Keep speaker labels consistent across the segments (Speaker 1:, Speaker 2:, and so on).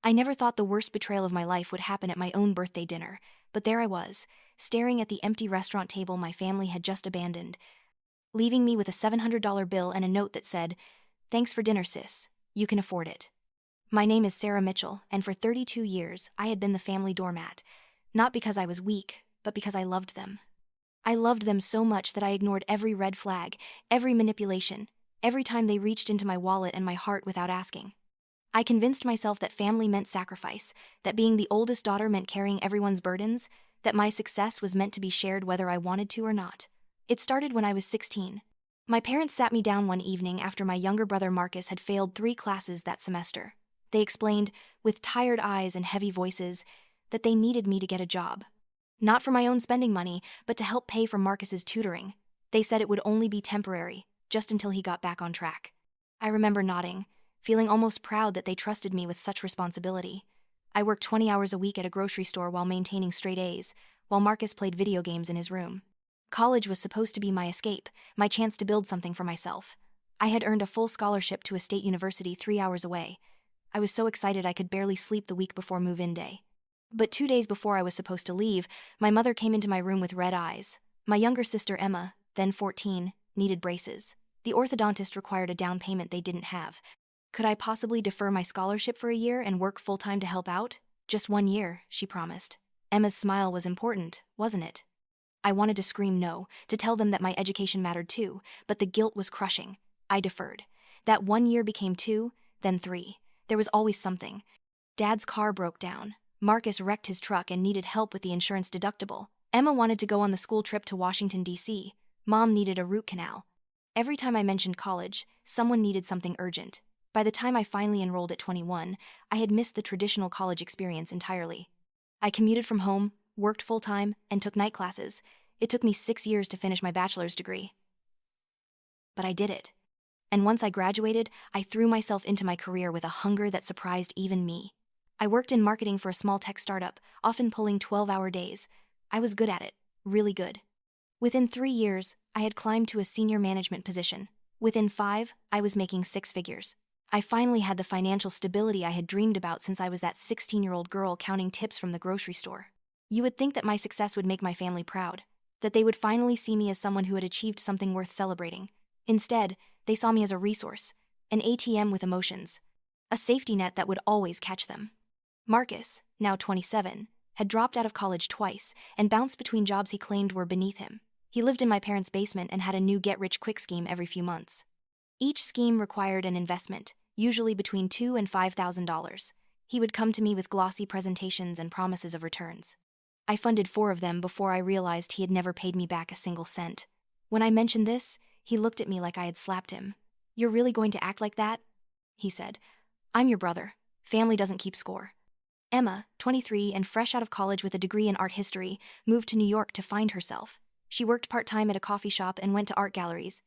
Speaker 1: I never thought the worst betrayal of my life would happen at my own birthday dinner, but there I was, staring at the empty restaurant table my family had just abandoned, leaving me with a $700 bill and a note that said, "Thanks for dinner, sis. You can afford it." My name is Sarah Mitchell, and for 32 years, I had been the family doormat. Not because I was weak, but because I loved them. I loved them so much that I ignored every red flag, every manipulation, every time they reached into my wallet and my heart without asking. I convinced myself that family meant sacrifice, that being the oldest daughter meant carrying everyone's burdens, that my success was meant to be shared whether I wanted to or not. It started when I was 16. My parents sat me down one evening after my younger brother Marcus had failed 3 classes that semester. They explained, with tired eyes and heavy voices, that they needed me to get a job. Not for my own spending money, but to help pay for Marcus's tutoring. They said it would only be temporary, just until he got back on track. I remember nodding, feeling almost proud that they trusted me with such responsibility. I worked 20 hours a week at a grocery store while maintaining straight A's, while Marcus played video games in his room. College was supposed to be my escape, my chance to build something for myself. I had earned a full scholarship to a state university 3 hours away. I was so excited I could barely sleep the week before move-in day. But 2 days before I was supposed to leave, my mother came into my room with red eyes. My younger sister Emma, then 14, needed braces. The orthodontist required a down payment they didn't have. Could I possibly defer my scholarship for a year and work full-time to help out? Just 1 year, she promised. Emma's smile was important, wasn't it? I wanted to scream no, to tell them that my education mattered too, but the guilt was crushing. I deferred. That 1 year became 2, then 3. There was always something. Dad's car broke down. Marcus wrecked his truck and needed help with the insurance deductible. Emma wanted to go on the school trip to Washington, D.C. Mom needed a root canal. Every time I mentioned college, someone needed something urgent. By the time I finally enrolled at 21, I had missed the traditional college experience entirely. I commuted from home, worked full-time, and took night classes. It took me 6 years to finish my bachelor's degree. But I did it. And once I graduated, I threw myself into my career with a hunger that surprised even me. I worked in marketing for a small tech startup, often pulling 12-hour days. I was good at it, really good. Within 3 years, I had climbed to a senior management position. Within 5, I was making 6 figures. I finally had the financial stability I had dreamed about since I was that 16-year-old girl counting tips from the grocery store. You would think that my success would make my family proud, that they would finally see me as someone who had achieved something worth celebrating. Instead, they saw me as a resource, an ATM with emotions, a safety net that would always catch them. Marcus, now 27, had dropped out of college twice and bounced between jobs he claimed were beneath him. He lived in my parents' basement and had a new get-rich-quick scheme every few months. Each scheme required an investment, usually between $2,000 and $5,000. He would come to me with glossy presentations and promises of returns. I funded 4 of them before I realized he had never paid me back a single cent. When I mentioned this, he looked at me like I had slapped him. "You're really going to act like that?" he said. "I'm your brother. Family doesn't keep score." Emma, 23 and fresh out of college with a degree in art history, moved to New York to find herself. She worked part-time at a coffee shop and went to art galleries,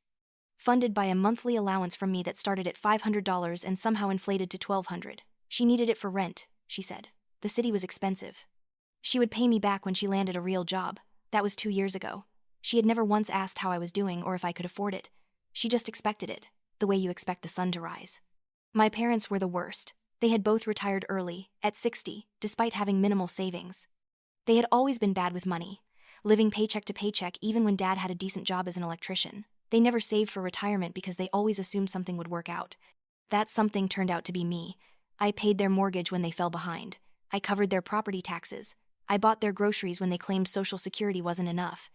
Speaker 1: funded by a monthly allowance from me that started at $500 and somehow inflated to $1,200. She needed it for rent, she said. The city was expensive. She would pay me back when she landed a real job. That was 2 years ago. She had never once asked how I was doing or if I could afford it. She just expected it, the way you expect the sun to rise. My parents were the worst. They had both retired early, at 60, despite having minimal savings. They had always been bad with money, living paycheck to paycheck even when Dad had a decent job as an electrician. They never saved for retirement because they always assumed something would work out. That something turned out to be me. I paid their mortgage when they fell behind. I covered their property taxes. I bought their groceries when they claimed Social Security wasn't enough.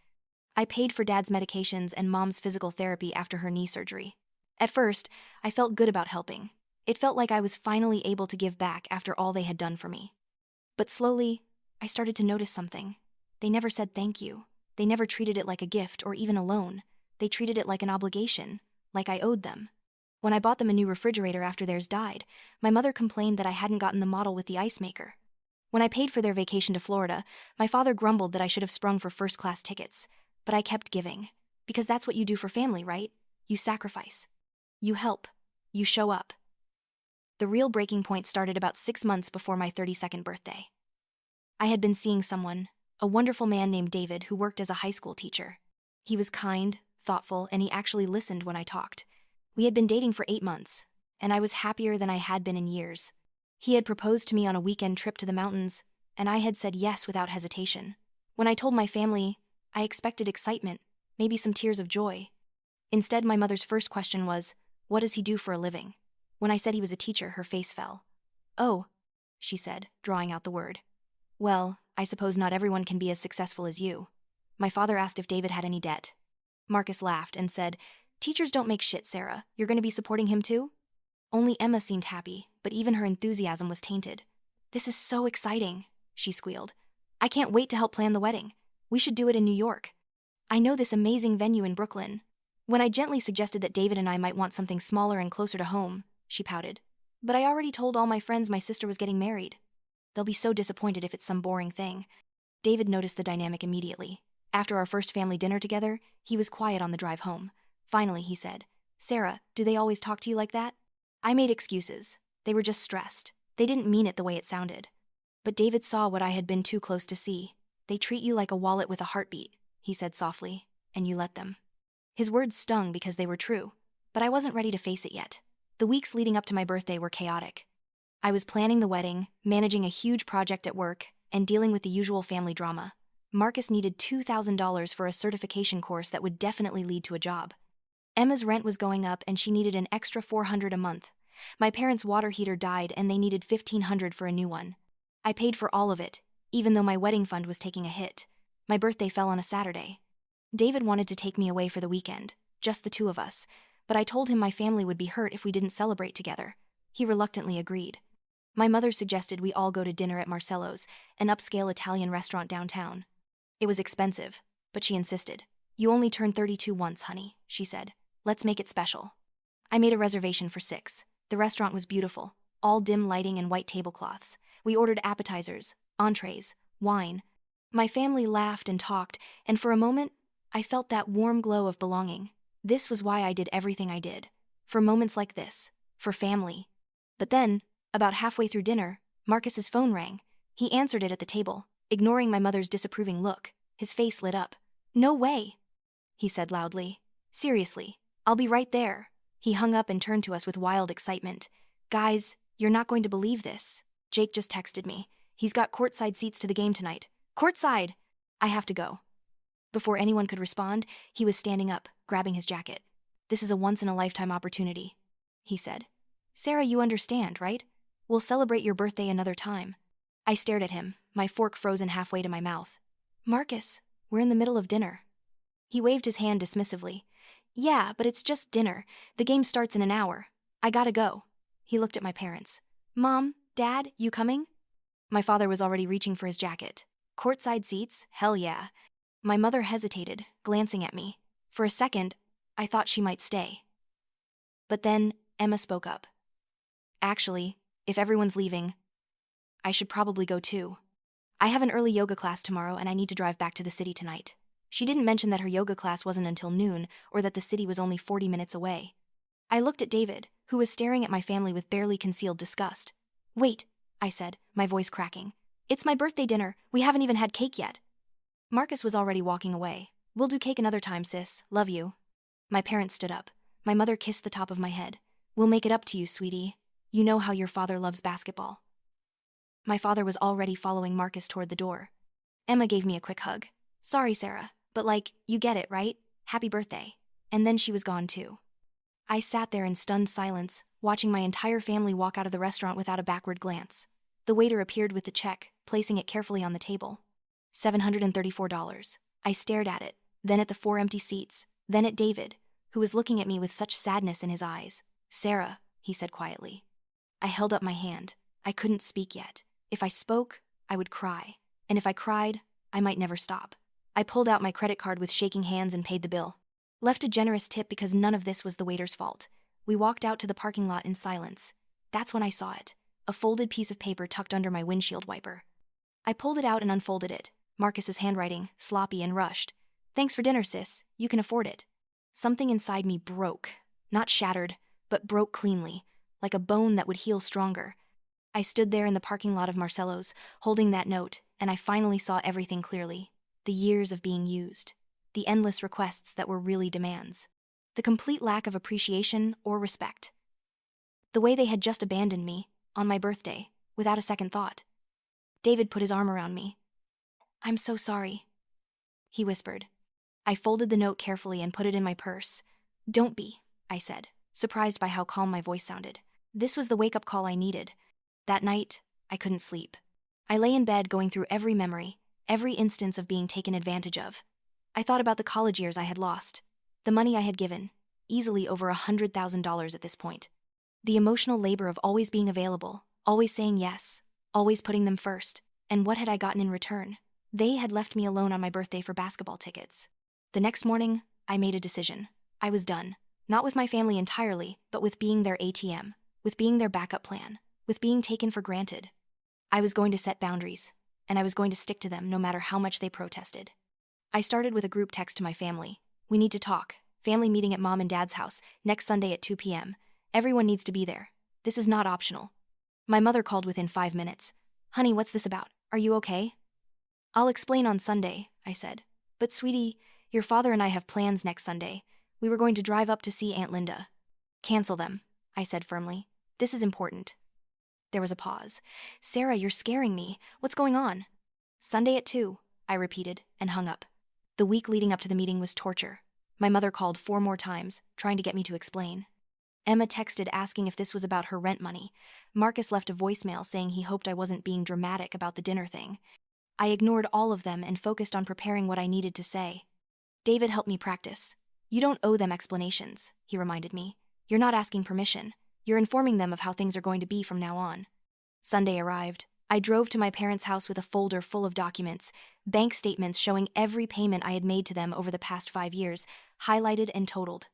Speaker 1: I paid for Dad's medications and Mom's physical therapy after her knee surgery. At first, I felt good about helping. It felt like I was finally able to give back after all they had done for me. But slowly, I started to notice something. They never said thank you. They never treated it like a gift or even a loan. They treated it like an obligation, like I owed them. When I bought them a new refrigerator after theirs died, my mother complained that I hadn't gotten the model with the ice maker. When I paid for their vacation to Florida, my father grumbled that I should have sprung for first-class tickets. But I kept giving. Because that's what you do for family, right? You sacrifice. You help. You show up. The real breaking point started about 6 months before my 32nd birthday. I had been seeing someone, a wonderful man named David who worked as a high school teacher. He was kind, thoughtful, and he actually listened when I talked. We had been dating for 8 months, and I was happier than I had been in years. He had proposed to me on a weekend trip to the mountains, and I had said yes without hesitation. When I told my family, I expected excitement, maybe some tears of joy. Instead, my mother's first question was, "What does he do for a living?" When I said he was a teacher, her face fell. "Oh," she said, drawing out the word. "Well, I suppose not everyone can be as successful as you." My father asked if David had any debt. Marcus laughed and said, "Teachers don't make shit, Sarah. You're going to be supporting him too?" Only Emma seemed happy, but even her enthusiasm was tainted. "This is so exciting," she squealed. "I can't wait to help plan the wedding. We should do it in New York. I know this amazing venue in Brooklyn." When I gently suggested that David and I might want something smaller and closer to home, she pouted. "But I already told all my friends my sister was getting married. They'll be so disappointed if it's some boring thing." David noticed the dynamic immediately. After our first family dinner together, he was quiet on the drive home. Finally, he said, "Sarah, do they always talk to you like that?" I made excuses. They were just stressed. They didn't mean it the way it sounded. But David saw what I had been too close to see. "They treat you like a wallet with a heartbeat," he said softly, "and you let them." His words stung because they were true, but I wasn't ready to face it yet. The weeks leading up to my birthday were chaotic. I was planning the wedding, managing a huge project at work, and dealing with the usual family drama. Marcus needed $2,000 for a certification course that would definitely lead to a job. Emma's rent was going up and she needed an extra $400 a month. My parents' water heater died and they needed $1,500 for a new one. I paid for all of it, even though my wedding fund was taking a hit. My birthday fell on a Saturday. David wanted to take me away for the weekend, just the two of us, but I told him my family would be hurt if we didn't celebrate together. He reluctantly agreed. My mother suggested we all go to dinner at Marcello's, an upscale Italian restaurant downtown. It was expensive, but she insisted. "You only turn 32 once, honey," she said. "Let's make it special." I made a reservation for 6. The restaurant was beautiful, all dim lighting and white tablecloths. We ordered appetizers, entrees, wine. My family laughed and talked, and for a moment, I felt that warm glow of belonging. This was why I did everything I did. For moments like this. For family. But then, about halfway through dinner, Marcus's phone rang. He answered it at the table, ignoring my mother's disapproving look. His face lit up. "No way," he said loudly. "Seriously, I'll be right there." He hung up and turned to us with wild excitement. "Guys, you're not going to believe this. Jake just texted me. He's got courtside seats to the game tonight." "Courtside!" "I have to go." Before anyone could respond, he was standing up, grabbing his jacket. "This is a once-in-a-lifetime opportunity," he said. "Sarah, you understand, right? We'll celebrate your birthday another time." I stared at him, my fork frozen halfway to my mouth. "Marcus, we're in the middle of dinner." He waved his hand dismissively. "Yeah, but it's just dinner. The game starts in an hour. I gotta go." He looked at my parents. "Mom, Dad, you coming?" My father was already reaching for his jacket. "Courtside seats? Hell yeah." My mother hesitated, glancing at me. For a second, I thought she might stay. But then, Emma spoke up. "Actually, if everyone's leaving, I should probably go too. I have an early yoga class tomorrow and I need to drive back to the city tonight." She didn't mention that her yoga class wasn't until noon or that the city was only 40 minutes away. I looked at David, who was staring at my family with barely concealed disgust. "Wait," I said, my voice cracking. "It's my birthday dinner. We haven't even had cake yet." Marcus was already walking away. "We'll do cake another time, sis. Love you." My parents stood up. My mother kissed the top of my head. "We'll make it up to you, sweetie. You know how your father loves basketball." My father was already following Marcus toward the door. Emma gave me a quick hug. "Sorry, Sarah, but you get it, right? Happy birthday." And then she was gone too. I sat there in stunned silence, watching my entire family walk out of the restaurant without a backward glance. The waiter appeared with the check, placing it carefully on the table. $734. I stared at it, then at the 4 empty seats, then at David, who was looking at me with such sadness in his eyes. "Sarah," he said quietly. I held up my hand. I couldn't speak yet. If I spoke, I would cry. And if I cried, I might never stop. I pulled out my credit card with shaking hands and paid the bill. Left a generous tip because none of this was the waiter's fault. We walked out to the parking lot in silence. That's when I saw it. A folded piece of paper tucked under my windshield wiper. I pulled it out and unfolded it. Marcus's handwriting, sloppy and rushed. "Thanks for dinner, sis. You can afford it." Something inside me broke. Not shattered, but broke cleanly, like a bone that would heal stronger. I stood there in the parking lot of Marcello's, holding that note, and I finally saw everything clearly. The years of being used. The endless requests that were really demands. The complete lack of appreciation or respect. The way they had just abandoned me, on my birthday, without a second thought. David put his arm around me. "I'm so sorry," he whispered. I folded the note carefully and put it in my purse. "Don't be," I said, surprised by how calm my voice sounded. This was the wake-up call I needed. That night, I couldn't sleep. I lay in bed going through every memory, every instance of being taken advantage of. I thought about the college years I had lost, the money I had given, easily over $100,000 at this point. The emotional labor of always being available, always saying yes, always putting them first. And what had I gotten in return? They had left me alone on my birthday for basketball tickets. The next morning, I made a decision. I was done. Not with my family entirely, but with being their ATM, with being their backup plan, with being taken for granted. I was going to set boundaries, and I was going to stick to them no matter how much they protested. I started with a group text to my family. "We need to talk. Family meeting at Mom and Dad's house, next Sunday at 2 p.m. Everyone needs to be there. This is not optional." My mother called within 5 minutes. "Honey, what's this about? Are you okay?" "I'll explain on Sunday," I said. "But sweetie, your father and I have plans next Sunday. We were going to drive up to see Aunt Linda." "Cancel them," I said firmly. "This is important." There was a pause. "Sarah, you're scaring me. What's going on?" "Sunday at 2, I repeated, and hung up. The week leading up to the meeting was torture. My mother called 4 more times, trying to get me to explain. Emma texted asking if this was about her rent money. Marcus left a voicemail saying he hoped I wasn't being dramatic about the dinner thing. I ignored all of them and focused on preparing what I needed to say. David helped me practice. "You don't owe them explanations," he reminded me. "You're not asking permission. You're informing them of how things are going to be from now on." Sunday arrived. I drove to my parents' house with a folder full of documents, bank statements showing every payment I had made to them over the past 5 years, highlighted and totaled.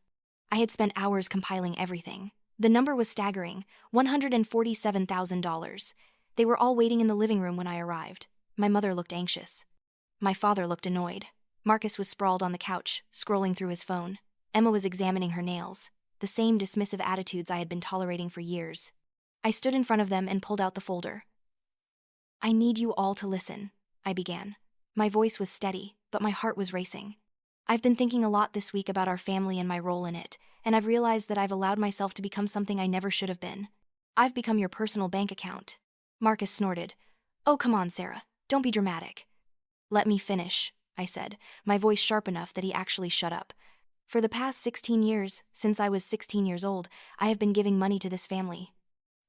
Speaker 1: I had spent hours compiling everything. The number was staggering, $147,000. They were all waiting in the living room when I arrived. My mother looked anxious. My father looked annoyed. Marcus was sprawled on the couch, scrolling through his phone. Emma was examining her nails, the same dismissive attitudes I had been tolerating for years. I stood in front of them and pulled out the folder. "I need you all to listen," I began. My voice was steady, but my heart was racing. "I've been thinking a lot this week about our family and my role in it, and I've realized that I've allowed myself to become something I never should have been. I've become your personal bank account." Marcus snorted. "Oh, come on, Sarah. Don't be dramatic." "Let me finish," I said, my voice sharp enough that he actually shut up. "For the past 16 years, since I was 16 years old, I have been giving money to this family.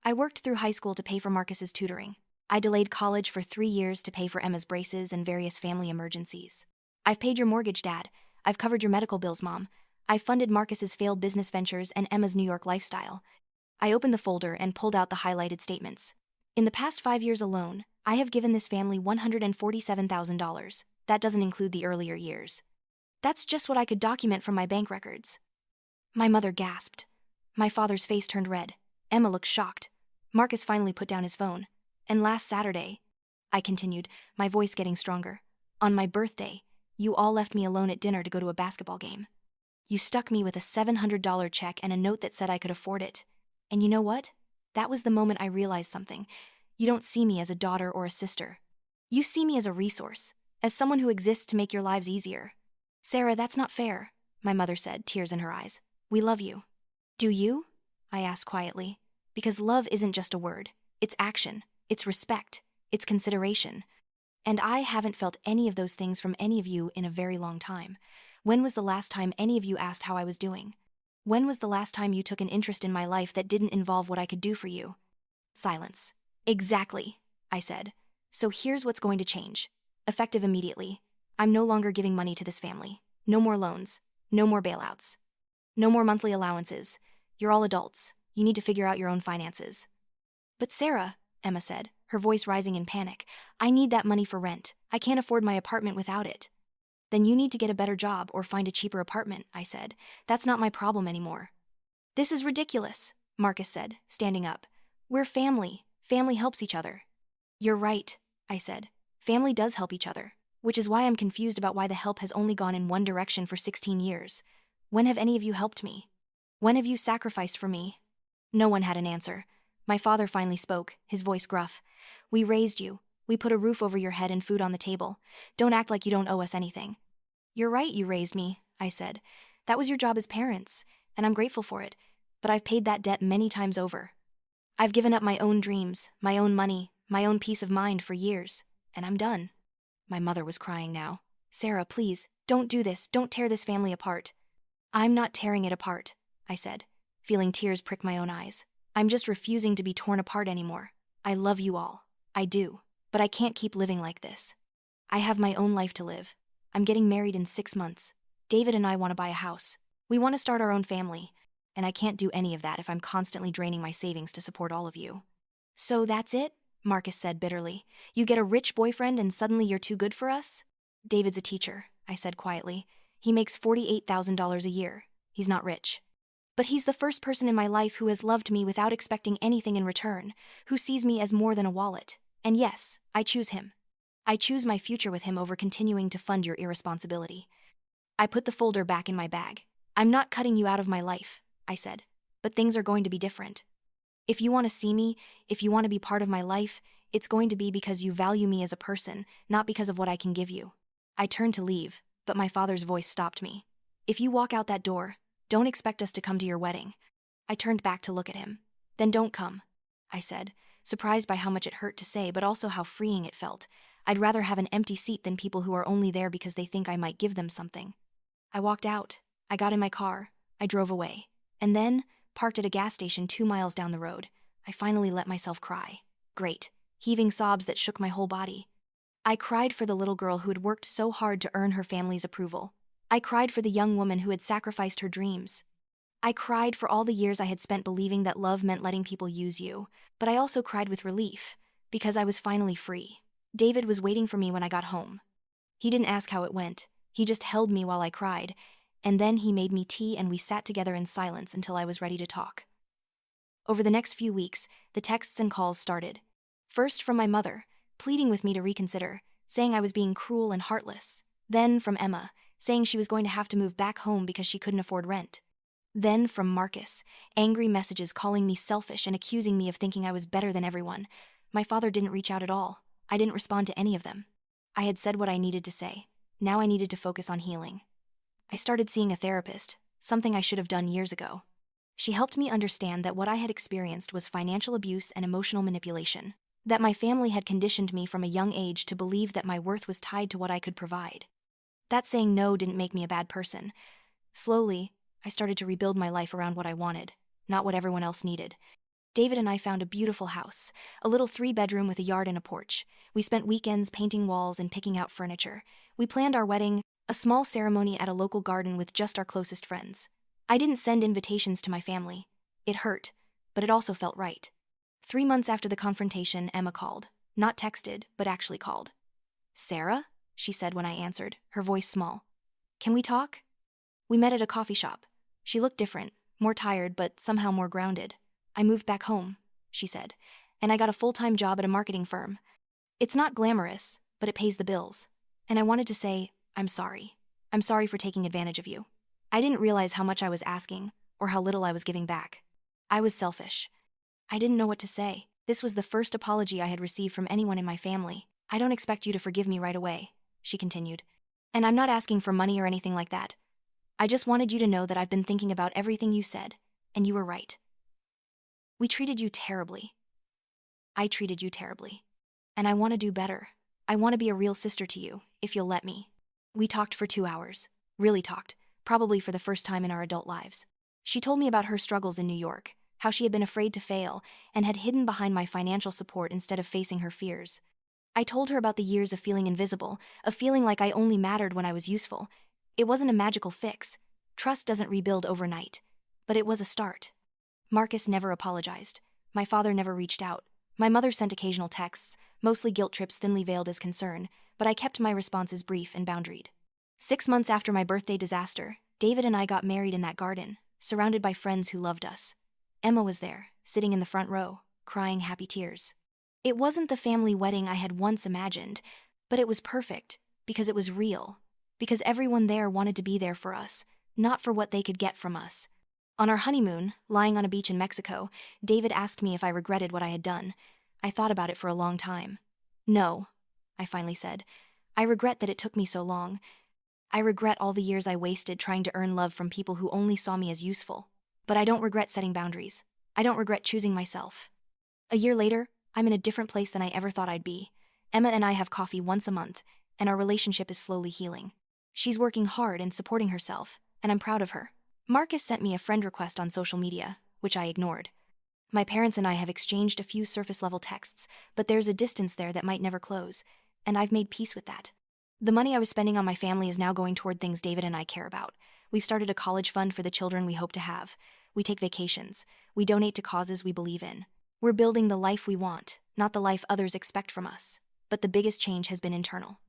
Speaker 1: I worked through high school to pay for Marcus's tutoring. I delayed college for 3 years to pay for Emma's braces and various family emergencies. I've paid your mortgage, Dad. I've covered your medical bills, Mom. I've funded Marcus's failed business ventures and Emma's New York lifestyle." I opened the folder and pulled out the highlighted statements. "In the past 5 years alone, I have given this family $147,000. That doesn't include the earlier years. That's just what I could document from my bank records." My mother gasped. My father's face turned red. Emma looked shocked. Marcus finally put down his phone. "And last Saturday," I continued, my voice getting stronger, "on my birthday, you all left me alone at dinner to go to a basketball game. You stuck me with a $700 check and a note that said I could afford it. And you know what? That was the moment I realized something. You don't see me as a daughter or a sister. You see me as a resource, as someone who exists to make your lives easier." "Sarah, that's not fair," my mother said, tears in her eyes. "We love you." "Do you?" I asked quietly. "Because love isn't just a word. It's action. It's respect. It's consideration. And I haven't felt any of those things from any of you in a very long time. When was the last time any of you asked how I was doing? When was the last time you took an interest in my life that didn't involve what I could do for you?" Silence. "Exactly," I said. "So here's what's going to change. Effective immediately. I'm no longer giving money to this family. No more loans. No more bailouts. No more monthly allowances. You're all adults. You need to figure out your own finances." "But Sarah," Emma said, her voice rising in panic, "I need that money for rent. I can't afford my apartment without it." "Then you need to get a better job or find a cheaper apartment," I said. "That's not my problem anymore." "This is ridiculous," Marcus said, standing up. "We're family. Family helps each other." "You're right," I said. "Family does help each other, which is why I'm confused about why the help has only gone in one direction for 16 years. When have any of you helped me? When have you sacrificed for me?" No one had an answer. My father finally spoke, his voice gruff. "We raised you. We put a roof over your head and food on the table. Don't act like you don't owe us anything." "You're right, you raised me," I said. "That was your job as parents, and I'm grateful for it, but I've paid that debt many times over." I've given up my own dreams, my own money, my own peace of mind for years, and I'm done. My mother was crying now. Sarah, please, don't do this, don't tear this family apart. I'm not tearing it apart, I said, feeling tears prick my own eyes. I'm just refusing to be torn apart anymore. I love you all. I do. But I can't keep living like this. I have my own life to live. I'm getting married in 6 months. David and I want to buy a house. We want to start our own family. And I can't do any of that if I'm constantly draining my savings to support all of you. So that's it? Marcus said bitterly. You get a rich boyfriend and suddenly you're too good for us? David's a teacher, I said quietly. He makes $48,000 a year. He's not rich. But he's the first person in my life who has loved me without expecting anything in return, who sees me as more than a wallet. And yes, I choose him. I choose my future with him over continuing to fund your irresponsibility. I put the folder back in my bag. I'm not cutting you out of my life, I said. But things are going to be different. If you want to see me, if you want to be part of my life, it's going to be because you value me as a person, not because of what I can give you. I turned to leave, but my father's voice stopped me. If you walk out that door, don't expect us to come to your wedding. I turned back to look at him. Then don't come, I said, surprised by how much it hurt to say but also how freeing it felt. I'd rather have an empty seat than people who are only there because they think I might give them something. I walked out. I got in my car. I drove away. And then, parked at a gas station 2 miles down the road, I finally let myself cry. Great, heaving sobs that shook my whole body. I cried for the little girl who had worked so hard to earn her family's approval. I cried for the young woman who had sacrificed her dreams. I cried for all the years I had spent believing that love meant letting people use you, but I also cried with relief, because I was finally free. David was waiting for me when I got home. He didn't ask how it went. He just held me while I cried, and then he made me tea and we sat together in silence until I was ready to talk. Over the next few weeks, the texts and calls started. First from my mother, pleading with me to reconsider, saying I was being cruel and heartless. Then from Emma, saying she was going to have to move back home because she couldn't afford rent. Then from Marcus, angry messages calling me selfish and accusing me of thinking I was better than everyone. My father didn't reach out at all. I didn't respond to any of them. I had said what I needed to say. Now I needed to focus on healing. I started seeing a therapist, something I should have done years ago. She helped me understand that what I had experienced was financial abuse and emotional manipulation, that my family had conditioned me from a young age to believe that my worth was tied to what I could provide. That saying no didn't make me a bad person. Slowly, I started to rebuild my life around what I wanted, not what everyone else needed. David and I found a beautiful house, a little 3-bedroom with a yard and a porch. We spent weekends painting walls and picking out furniture. We planned our wedding, a small ceremony at a local garden with just our closest friends. I didn't send invitations to my family. It hurt, but it also felt right. 3 months after the confrontation, Emma called. Not texted, but actually called. "Sarah?" she said when I answered, her voice small. "Can we talk?" We met at a coffee shop. She looked different, more tired, but somehow more grounded. "I moved back home," she said, "and I got a full-time job at a marketing firm. It's not glamorous, but it pays the bills. And I wanted to say, I'm sorry. I'm sorry for taking advantage of you. I didn't realize how much I was asking, or how little I was giving back. I was selfish. I didn't know what to say. This was the first apology I had received from anyone in my family. I don't expect you to forgive me right away," she continued. "And I'm not asking for money or anything like that. I just wanted you to know that I've been thinking about everything you said, and you were right. We treated you terribly. I treated you terribly. And I want to do better. I want to be a real sister to you, if you'll let me." We talked for 2 hours. Really talked, probably for the first time in our adult lives. She told me about her struggles in New York, how she had been afraid to fail, and had hidden behind my financial support instead of facing her fears. I told her about the years of feeling invisible, of feeling like I only mattered when I was useful. It wasn't a magical fix. Trust doesn't rebuild overnight. But it was a start. Marcus never apologized. My father never reached out. My mother sent occasional texts, mostly guilt trips thinly veiled as concern, but I kept my responses brief and boundaried. 6 months after my birthday disaster, David and I got married in that garden, surrounded by friends who loved us. Emma was there, sitting in the front row, crying happy tears. It wasn't the family wedding I had once imagined, but it was perfect, because it was real, because everyone there wanted to be there for us, not for what they could get from us. On our honeymoon, lying on a beach in Mexico, David asked me if I regretted what I had done. I thought about it for a long time. "No," I finally said. "I regret that it took me so long. I regret all the years I wasted trying to earn love from people who only saw me as useful. But I don't regret setting boundaries. I don't regret choosing myself. A year later, I'm in a different place than I ever thought I'd be. Emma and I have coffee once a month, and our relationship is slowly healing. She's working hard and supporting herself, and I'm proud of her. Marcus sent me a friend request on social media, which I ignored. My parents and I have exchanged a few surface-level texts, but there's a distance there that might never close, and I've made peace with that. The money I was spending on my family is now going toward things David and I care about. We've started a college fund for the children we hope to have. We take vacations. We donate to causes we believe in. We're building the life we want, not the life others expect from us. But the biggest change has been internal.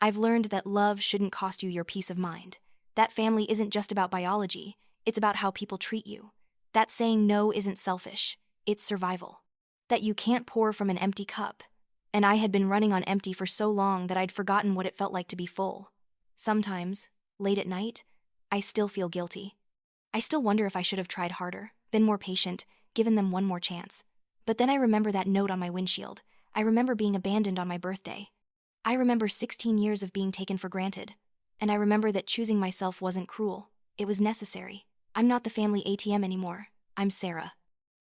Speaker 1: I've learned that love shouldn't cost you your peace of mind. That family isn't just about biology, it's about how people treat you. That saying no isn't selfish, it's survival. That you can't pour from an empty cup. And I had been running on empty for so long that I'd forgotten what it felt like to be full. Sometimes, late at night, I still feel guilty. I still wonder if I should have tried harder, been more patient, given them one more chance. But then I remember that note on my windshield. I remember being abandoned on my birthday. I remember 16 years of being taken for granted. And I remember that choosing myself wasn't cruel. It was necessary. I'm not the family ATM anymore. I'm Sarah.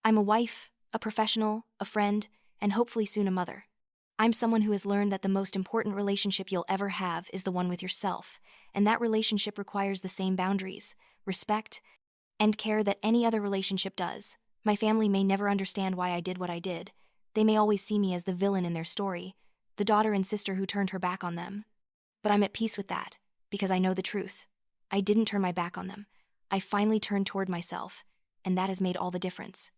Speaker 1: I'm a wife, a professional, a friend, and hopefully soon a mother. I'm someone who has learned that the most important relationship you'll ever have is the one with yourself, and that relationship requires the same boundaries, respect, and care that any other relationship does. My family may never understand why I did what I did. They may always see me as the villain in their story, the daughter and sister who turned her back on them. But I'm at peace with that, because I know the truth. I didn't turn my back on them. I finally turned toward myself, and that has made all the difference.